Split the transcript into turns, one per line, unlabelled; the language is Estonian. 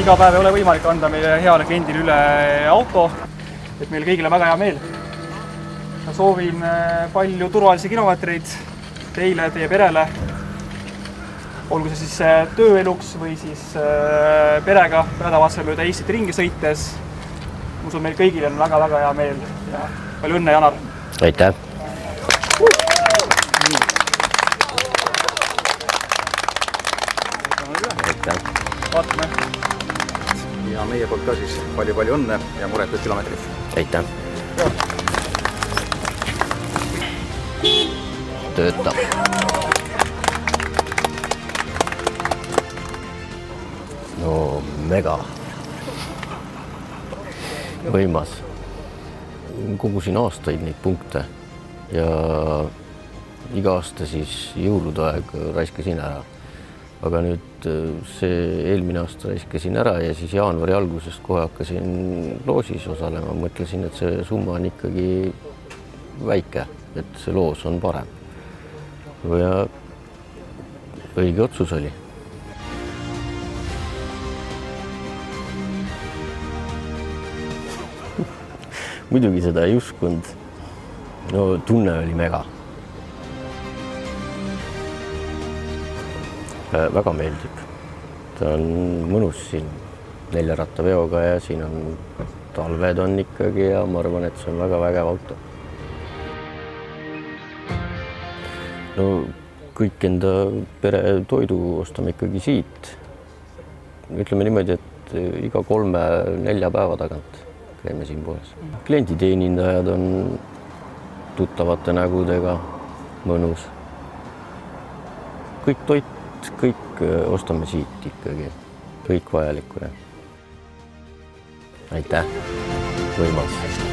iga päev ei ole võimalik anda meile heale kliendile üle auto, et meil kõigile väga hea meel. Ma soovin palju turvalisi kilomeetreid teile, teie perele, olgu see siis tööeluks või siis perega nädalavahetusel mööda Eestit ringi sõites. Ma usun, meil kõigil on väga-väga hea meel ja palju õnne, Janar!
Aitäh!
Vaatame.
Ja meie poolt ka siis palju õnne ja muretud kilomeetrid.
Aitäh! Töötab. No mega. Võimas. Kogusin aastaid neid punkte ja iga aasta siis jõulude aeg raiskasin ära. Aga nüüd see eelmine aasta raiskasin ära ja siis jaanuari algusest kohe hakkasin loosis osalema. Mõtlesin, et see summa on ikkagi väike, et see loos on parem. Ja õige otsus oli. Muidugi seda ei uskunud. No tunne oli mega. Väga meeldib. Ta on mõnus siin 4-rattaveoga ja siin on talved on ikkagi ja ma arvan, et see on väga vägev auto. No kõik enda pere toidu ostame ikkagi siit. Ütleme niimoodi, et iga 3-4 päeva tagant käime siin poes. Klienditeenindajad on tuttavate nägudega mõnus. Kõik toit kõik ostame siit ikkagi, kõik vajalikule. Aitäh, võimas!